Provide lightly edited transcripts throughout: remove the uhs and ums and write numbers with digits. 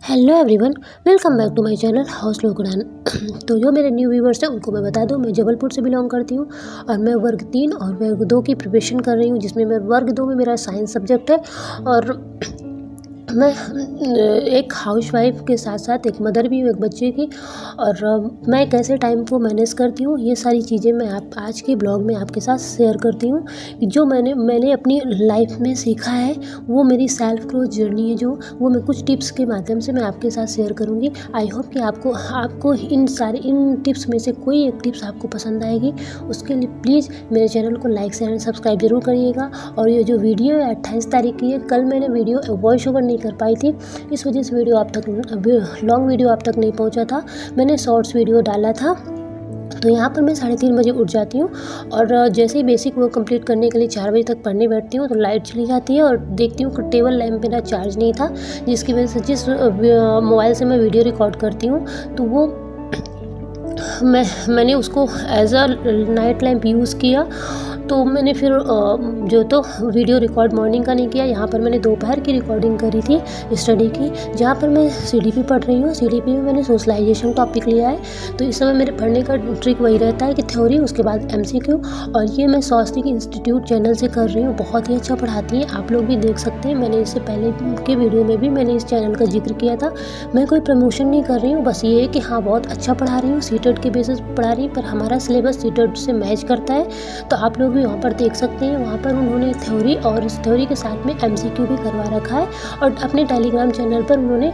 Hello everyone, welcome back to my channel house lockdown. तो जो मेरे न्यू व्यूवर्स हैं उनको मैं बता दूं, मैं जबलपुर से बिलोंग करती हूं और मैं वर्ग 3 और वर्ग 2 की प्रिपरेशन कर रही हूं, जिसमें मैं वर्ग 2 में मेरा साइंस सब्जेक्ट है। और मैं एक हाउसवाइफ के साथ साथ एक मदर भी हूँ एक बच्चे की। और मैं कैसे टाइम को मैनेज करती हूँ, ये सारी चीज़ें मैं आज के ब्लॉग में आपके साथ शेयर करती हूँ। जो मैंने अपनी लाइफ में सीखा है, वो मेरी सेल्फ ग्रोथ जर्नी है, जो वो मैं कुछ टिप्स के माध्यम से मैं आपके साथ शेयर करूँगी। आई होप कि आपको इन टिप्स में से कोई एक टिप्स आपको पसंद आएगी। उसके लिए प्लीज़ मेरे चैनल को लाइक शेयर एंड सब्सक्राइब जरूर करिएगा। और ये जो वीडियो है 28 तारीख की है। कल मैंने वीडियो वॉइस ओवर नहीं कर पाई थी, इस वजह से लॉन्ग वीडियो आप तक नहीं पहुंचा था। मैंने शॉर्ट्स वीडियो डाला था। तो यहाँ पर मैं 3:30 बजे उठ जाती हूँ और जैसे ही बेसिक वर्क कंप्लीट करने के लिए 4 बजे तक पढ़ने बैठती हूँ तो लाइट चली जाती है और देखती हूँ कि टेबल लैंप मेरा चार्ज नहीं था, जिसकी वजह से जिस मोबाइल से मैं वीडियो रिकॉर्ड करती हूँ तो वो मैंने उसको as a night lamp use किया। तो मैंने फिर जो तो वीडियो रिकॉर्ड मॉर्निंग का नहीं किया। यहाँ पर मैंने दोपहर की रिकॉर्डिंग करी थी स्टडी की, जहाँ पर मैं सीडीपी पढ़ रही हूँ। सीडीपी में मैंने सोशलाइजेशन टॉपिक लिया है। तो इस समय मेरे पढ़ने का ट्रिक वही रहता है कि थ्योरी, उसके बाद एमसीक्यू। और ये मैं स्वास्थ्य इंस्टीट्यूट चैनल से कर रही हूँ, बहुत ही अच्छा पढ़ाती हैं, आप लोग भी देख सकते हैं। मैंने इससे पहले के वीडियो में भी मैंने इस चैनल का जिक्र किया था। मैं कोई प्रमोशन नहीं कर रही हूँ, बस ये है कि हाँ बहुत अच्छा पढ़ा रही हूँ, सीटेट के बेसिस पर पढ़ा रही हूँ, पर हमारा सिलेबस सीटेट से मैच करता है। तो आप लोग भी वहाँ पर देख सकते हैं। वहाँ पर उन्होंने थ्योरी और इस थ्योरी के साथ में एमसीक्यू भी करवा रखा है। और अपने टेलीग्राम चैनल पर उन्होंने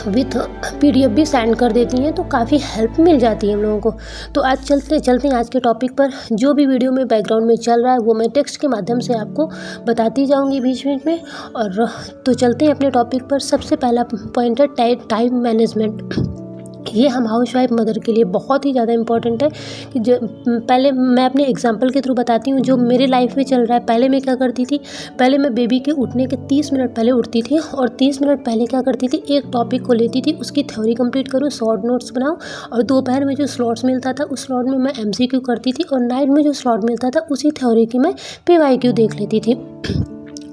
विथ पीडीएफ भी सेंड कर देती हैं, तो काफ़ी हेल्प मिल जाती है हम लोगों को। तो आज चलते हैं आज के टॉपिक पर। जो भी वीडियो में बैकग्राउंड में चल रहा है वो मैं टेक्स्ट के माध्यम से आपको बताती जाऊंगी बीच बीच में। और तो चलते हैं अपने टॉपिक पर। सबसे पहला पॉइंट है टाइम मैनेजमेंट। ये हम हाउसवाइफ मदर के लिए बहुत ही ज़्यादा इम्पॉर्टेंट है कि पहले मैं अपने एग्जांपल के थ्रू बताती हूँ जो मेरे लाइफ में चल रहा है। पहले मैं क्या करती थी, पहले मैं बेबी के उठने के 30 मिनट पहले उठती थी और 30 मिनट पहले क्या करती थी, एक टॉपिक को लेती थी, उसकी थ्योरी कंप्लीट करूँ, शॉर्ट नोट्स बनाऊँ। और दोपहर में जो स्लॉट्स मिलता था उस स्लॉट में मैं एमसीक्यू करती थी, और नाइट में जो स्लॉट मिलता था उसी थ्योरी की मैं पीवाईक्यू देख लेती थी।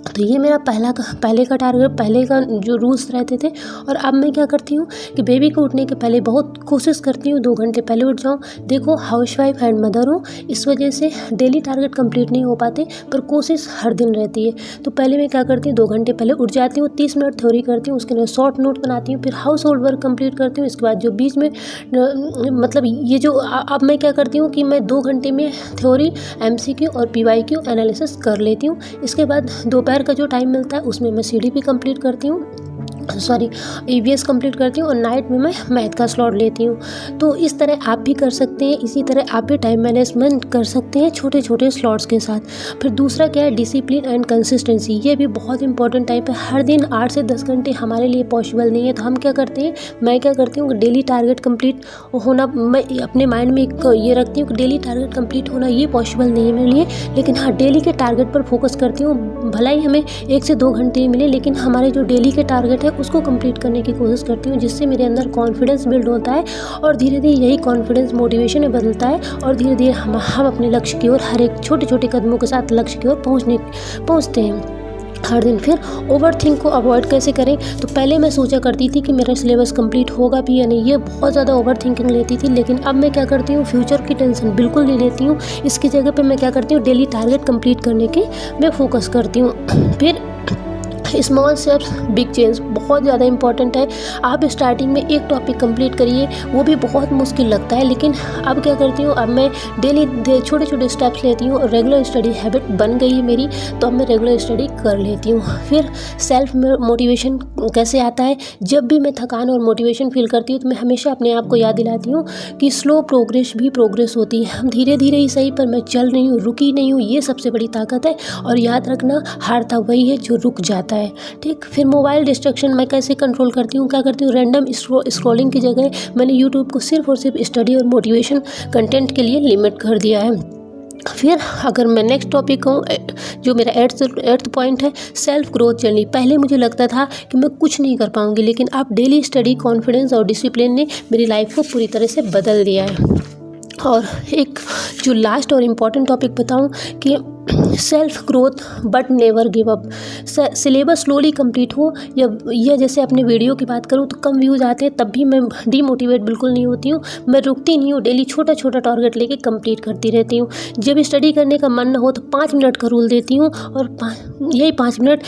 तो ये मेरा पहले का टारगेट, पहले का जो रूल्स रहते थे। और अब मैं क्या करती हूँ कि बेबी को उठने के पहले बहुत कोशिश करती हूँ 2 घंटे पहले उठ जाऊँ। देखो हाउसवाइफ एंड मदर हूँ, इस वजह से डेली टारगेट कंप्लीट नहीं हो पाते, पर कोशिश हर दिन रहती है। तो पहले मैं क्या करती हूँ, 2 घंटे पहले उठ जाती हूँ, 30 मिनट थ्योरी करती हूँ, उसके बाद शॉर्ट नोट बनाती हूँ, फिर हाउस होल्ड वर्क कंप्लीट करती हूँ। इसके बाद जो बीच में मतलब ये जो अब मैं क्या करती हूँ कि मैं 2 घंटे में थ्योरी, एमसीक्यू और पीवाईक्यू एनालिसिस कर लेती हूँ। इसके बाद दोपहर का जो टाइम मिलता है उसमें मैं सीडीपी कंप्लीट करती हूँ, ईवीएस कंप्लीट करती हूँ, और नाइट में मैं मैथ का स्लॉट लेती हूँ। तो इस तरह आप भी कर सकते हैं, इसी तरह आप भी टाइम मैनेजमेंट कर सकते हैं छोटे छोटे स्लॉट्स के साथ। फिर दूसरा क्या है, डिसिप्लिन एंड कंसिस्टेंसी। ये भी बहुत इंपॉर्टेंट टाइप है। हर दिन 8 से 10 घंटे हमारे लिए पॉसिबल नहीं है, तो हम क्या करते हैं, मैं क्या करती हूँ, डेली टारगेट कंप्लीट होना, मैं अपने माइंड में एक ये रखती हूँ कि डेली टारगेट कंप्लीट होना ये पॉसिबल नहीं है मेरे लिए, लेकिन हाँ डेली के टारगेट पर फोकस करती हूँ। भला ही हमें 1 से 2 घंटे मिले, लेकिन हमारे जो डेली के टारगेट है उसको कंप्लीट करने की कोशिश करती हूँ, जिससे मेरे अंदर कॉन्फिडेंस बिल्ड होता है। और धीरे धीरे यही कॉन्फिडेंस मोटिवेशन में बदलता है, और धीरे धीरे हम अपने लक्ष्य की ओर हर एक छोटे छोटे कदमों के साथ लक्ष्य की ओर पहुँचते हैं हर दिन। फिर ओवरथिंक को अवॉइड कैसे करें, तो पहले मैं सोचा करती थी कि मेरा सिलेबस कंप्लीट होगा भी या नहीं, ये बहुत ज़्यादा ओवरथिंकिंग लेती थी। लेकिन अब मैं क्या करती हूँ, फ्यूचर की टेंशन बिल्कुल नहीं लेती हूँ। इसकी जगह पे मैं क्या करती हूँ, डेली टारगेट कंप्लीट करने की मैं फोकस करती हूँ। फिर स्मॉल स्टेप्स बिग चेंज बहुत ज़्यादा इंपॉर्टेंट है। आप स्टार्टिंग में एक टॉपिक कंप्लीट करिए, वो भी बहुत मुश्किल लगता है, लेकिन अब क्या करती हूँ, अब मैं डेली छोटे छोटे स्टेप्स लेती हूँ। रेगुलर स्टडी हैबिट बन गई है मेरी, तो अब मैं रेगुलर स्टडी कर लेती हूँ। फिर सेल्फ मोटिवेशन कैसे आता है, जब भी मैं थकान और मोटिवेशन फील करती हूँ तो मैं हमेशा अपने आप को याद दिलाती हूँ कि स्लो प्रोग्रेस भी प्रोग्रेस होती है। हम धीरे धीरे ही सही, पर मैं चल रही हूँ, रुकी नहीं हूँ, ये सबसे बड़ी ताकत है। और याद रखना, हारता वही है जो रुक जाता है, ठीक। फिर मोबाइल डिस्ट्रैक्शन मैं कैसे कंट्रोल करती हूँ, क्या करती हूँ, रैंडम स्क्रॉलिंग की जगह मैंने यूट्यूब को सिर्फ और सिर्फ स्टडी और मोटिवेशन कंटेंट के लिए लिमिट कर दिया है। फिर अगर मैं नेक्स्ट टॉपिक कहूँ, जो मेरा एट्थ पॉइंट है, सेल्फ ग्रोथ जर्नी। पहले मुझे लगता था कि मैं कुछ नहीं कर पाऊँगी, लेकिन अब डेली स्टडी, कॉन्फिडेंस और डिसिप्लिन ने मेरी लाइफ को पूरी तरह से बदल दिया है। और एक जो लास्ट और इम्पॉर्टेंट टॉपिक बताऊँ कि self growth but never give up. Syllabus slowly complete हो या जैसे अपने वीडियो की बात करूँ तो कम व्यूज़ आते हैं तब भी मैं डीमोटिवेट बिल्कुल नहीं होती हूँ। मैं रुकती नहीं हूँ, डेली छोटा छोटा टारगेट लेके कंप्लीट करती रहती हूँ। जब स्टडी करने का मन ना हो तो 5 मिनट का रूल देती हूँ और यही 5 मिनट